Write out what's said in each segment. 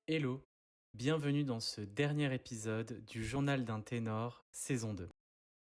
Hello, bienvenue dans ce dernier épisode du Journal d'un ténor, saison 2.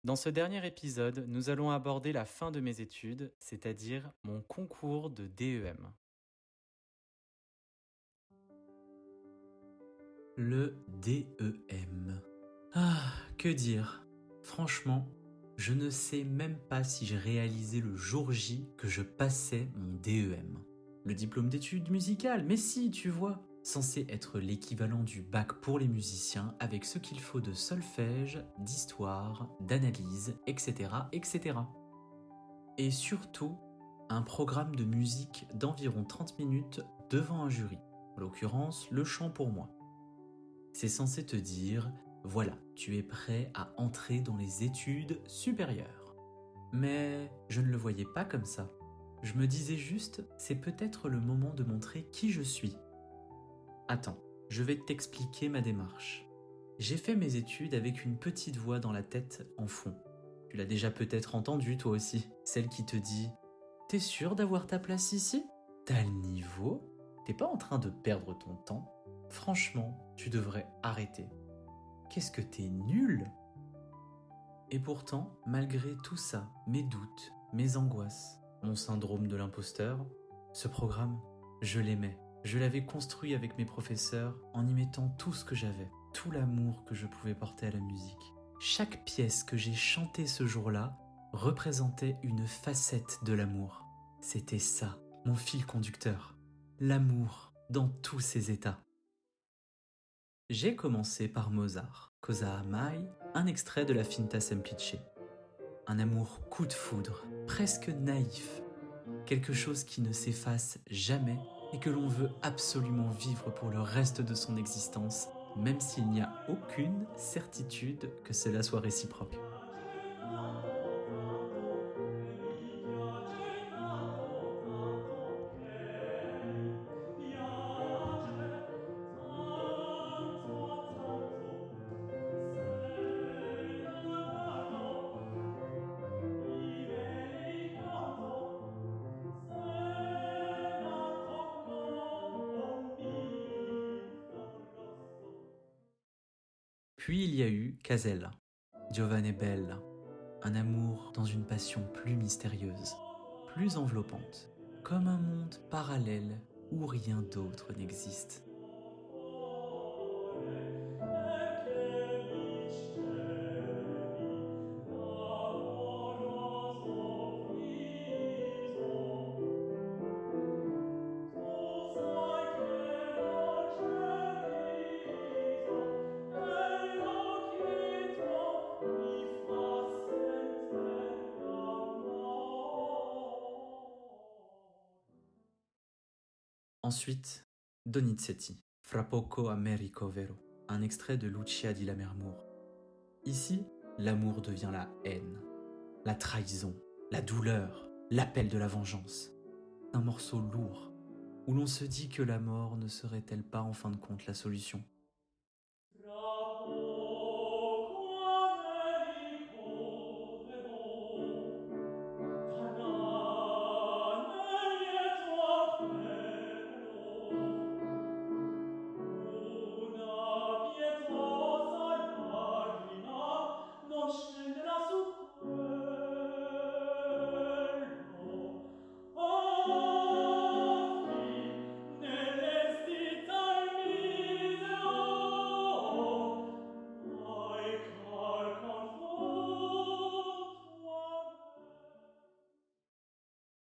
Dans ce dernier épisode, nous allons aborder la fin de mes études, c'est-à-dire mon concours de DEM. Le DEM. Ah, que dire? Franchement, je ne sais même pas si j'ai réalisé le jour J que je passais mon DEM. Le diplôme d'études musicales, mais si, tu vois, censé être l'équivalent du bac pour les musiciens avec ce qu'il faut de solfège, d'histoire, d'analyse, etc., etc. Et surtout, un programme de musique d'environ 30 minutes devant un jury, en l'occurrence le chant pour moi. C'est censé te dire, voilà, tu es prêt à entrer dans les études supérieures. Mais je ne le voyais pas comme ça. Je me disais juste, c'est peut-être le moment de montrer qui je suis. Attends, je vais t'expliquer ma démarche. J'ai fait mes études avec une petite voix dans la tête en fond. Tu l'as déjà peut-être entendue toi aussi, celle qui te dit « T'es sûr d'avoir ta place ici ? T'as le niveau ? T'es pas en train de perdre ton temps ? Franchement, tu devrais arrêter. Qu'est-ce que t'es nul !» Et pourtant, malgré tout ça, mes doutes, mes angoisses, mon syndrome de l'imposteur, ce programme, je l'aimais. Je l'avais construit avec mes professeurs en y mettant tout ce que j'avais, tout l'amour que je pouvais porter à la musique. Chaque pièce que j'ai chantée ce jour-là représentait une facette de l'amour. C'était ça, mon fil conducteur. L'amour dans tous ses états. J'ai commencé par Mozart, Cosa Amai, un extrait de la Finta Semplice. Un amour coup de foudre, presque naïf. Quelque chose qui ne s'efface jamais et que l'on veut absolument vivre pour le reste de son existence, même s'il n'y a aucune certitude que cela soit réciproque. Puis il y a eu Casella, Giovanni Bella, un amour dans une passion plus mystérieuse, plus enveloppante, comme un monde parallèle où rien d'autre n'existe. Ensuite, Donizetti, Fra poco Americo Vero, un extrait de Lucia di Lammermoor. Ici, l'amour devient la haine, la trahison, la douleur, l'appel de la vengeance. Un morceau lourd, où l'on se dit que la mort ne serait-elle pas en fin de compte la solution.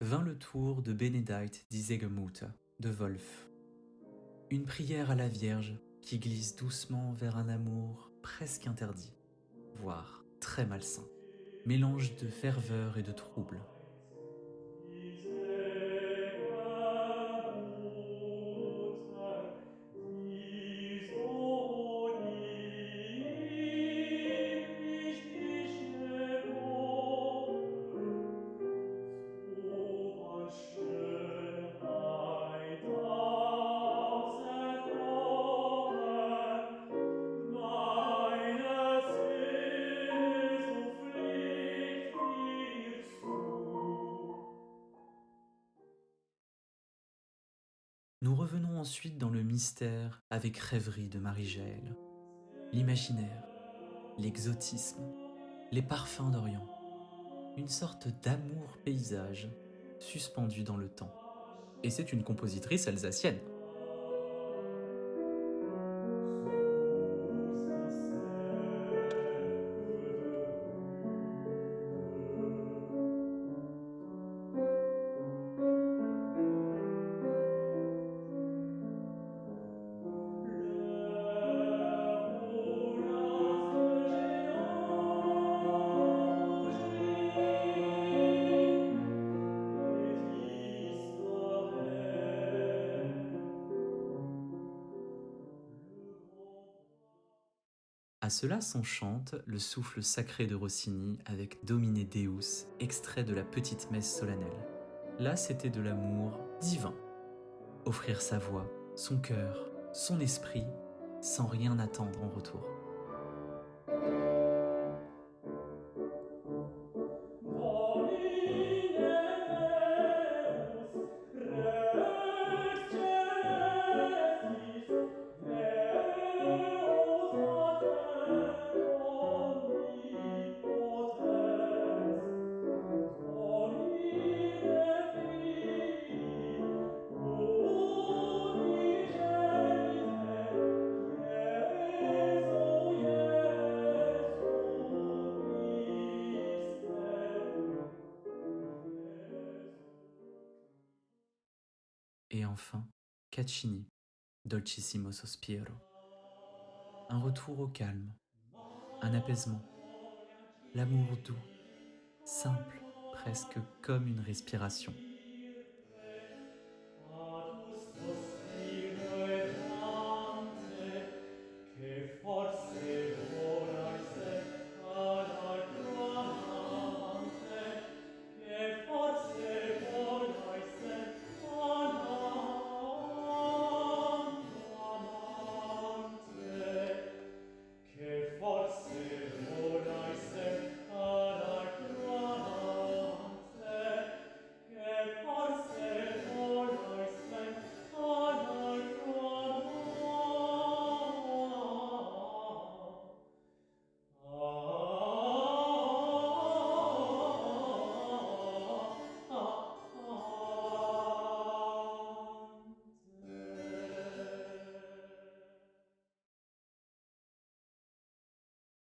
Vint le tour de Benedict die Segemutter de Wolf. Une prière à la Vierge qui glisse doucement vers un amour presque interdit, voire très malsain, mélange de ferveur et de trouble. Nous revenons ensuite dans le mystère avec rêverie de Marie-Jaël, l'imaginaire, l'exotisme, les parfums d'Orient, une sorte d'amour paysage suspendu dans le temps. Et c'est une compositrice alsacienne. À cela s'enchante le souffle sacré de Rossini avec Domine Deus, extrait de la petite messe solennelle. Là, c'était de l'amour divin. Offrir sa voix, son cœur, son esprit, sans rien attendre en retour. Et enfin, Caccini, Dolcissimo Sospiro. Un retour au calme, un apaisement, l'amour doux, simple, presque comme une respiration.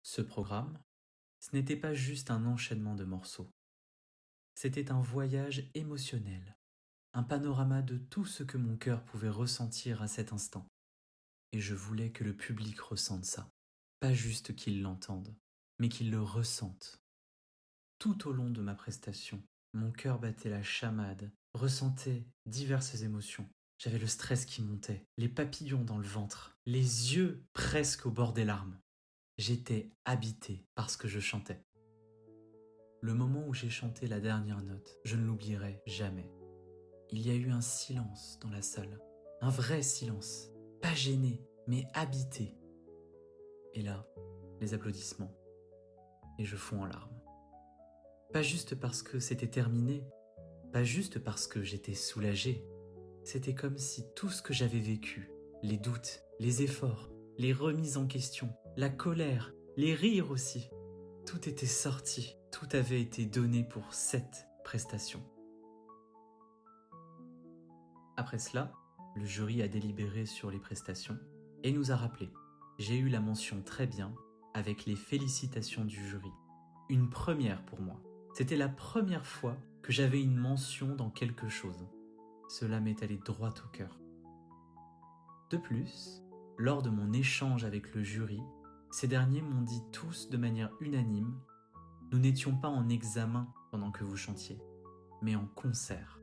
Ce programme, ce n'était pas juste un enchaînement de morceaux. C'était un voyage émotionnel, un panorama de tout ce que mon cœur pouvait ressentir à cet instant. Et je voulais que le public ressente ça. Pas juste qu'il l'entende, mais qu'il le ressente. Tout au long de ma prestation, mon cœur battait la chamade, ressentait diverses émotions. J'avais le stress qui montait, les papillons dans le ventre, les yeux presque au bord des larmes. J'étais habité par ce que je chantais. Le moment où j'ai chanté la dernière note, je ne l'oublierai jamais. Il y a eu un silence dans la salle, un vrai silence, pas gêné, mais habité. Et là, les applaudissements, et je fonds en larmes. Pas juste parce que c'était terminé, pas juste parce que j'étais soulagé. C'était comme si tout ce que j'avais vécu, les doutes, les efforts, les remises en question, la colère, les rires aussi, tout était sorti, tout avait été donné pour cette prestation. Après cela, le jury a délibéré sur les prestations et nous a rappelé. J'ai eu la mention très bien avec les félicitations du jury. Une première pour moi. C'était la première fois que j'avais une mention dans quelque chose. Cela m'est allé droit au cœur. De plus, lors de mon échange avec le jury, ces derniers m'ont dit tous de manière unanime « Nous n'étions pas en examen pendant que vous chantiez, mais en concert. »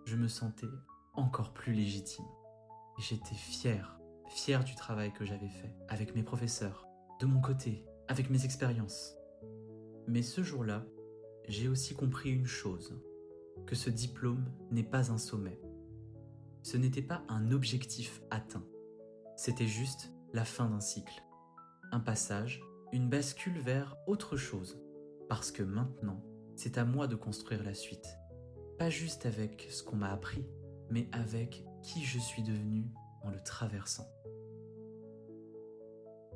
Je me sentais encore plus légitime. Et j'étais fier du travail que j'avais fait avec mes professeurs, de mon côté, avec mes expériences. Mais ce jour-là, j'ai aussi compris une chose, que ce diplôme n'est pas un sommet. Ce n'était pas un objectif atteint. C'était juste la fin d'un cycle. Un passage, une bascule vers autre chose. Parce que maintenant, c'est à moi de construire la suite. Pas juste avec ce qu'on m'a appris, mais avec qui je suis devenu en le traversant.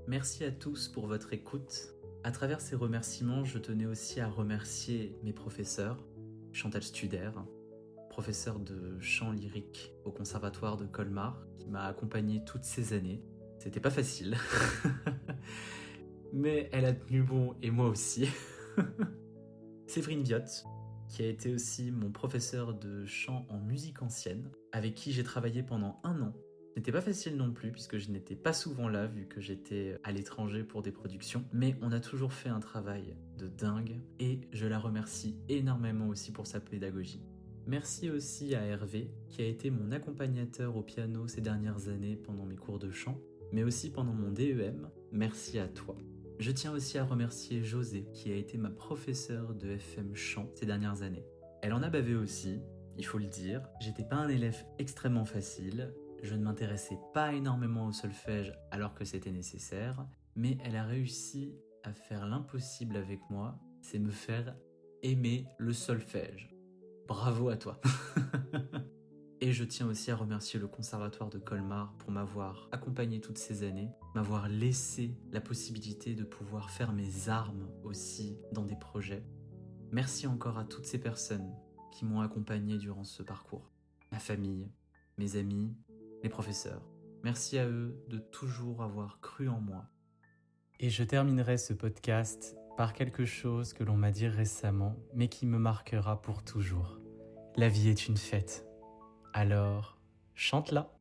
Merci à tous pour votre écoute. À travers ces remerciements, je tenais aussi à remercier mes professeurs, Chantal Studer, professeure de chant lyrique au Conservatoire de Colmar, qui m'a accompagné toutes ces années. C'était pas facile, mais elle a tenu bon et moi aussi. Séverine Viot, qui a été aussi mon professeur de chant en musique ancienne, avec qui j'ai travaillé pendant 1 an. Ce n'était pas facile non plus, puisque je n'étais pas souvent là, vu que j'étais à l'étranger pour des productions, mais on a toujours fait un travail de dingue, et je la remercie énormément aussi pour sa pédagogie. Merci aussi à Hervé, qui a été mon accompagnateur au piano ces dernières années pendant mes cours de chant, mais aussi pendant mon DEM. Merci à toi. Je tiens aussi à remercier José, qui a été ma professeure de FM chant ces dernières années. Elle en a bavé aussi, il faut le dire. J'étais pas un élève extrêmement facile, je ne m'intéressais pas énormément au solfège alors que c'était nécessaire, mais elle a réussi à faire l'impossible avec moi, c'est me faire aimer le solfège. Bravo à toi. Et je tiens aussi à remercier le Conservatoire de Colmar pour m'avoir accompagné toutes ces années, m'avoir laissé la possibilité de pouvoir faire mes armes aussi dans des projets. Merci encore à toutes ces personnes qui m'ont accompagné durant ce parcours. Ma famille, mes amis, les professeurs. Merci à eux de toujours avoir cru en moi. Et je terminerai ce podcast par quelque chose que l'on m'a dit récemment, mais qui me marquera pour toujours. La vie est une fête. Alors, chante-la.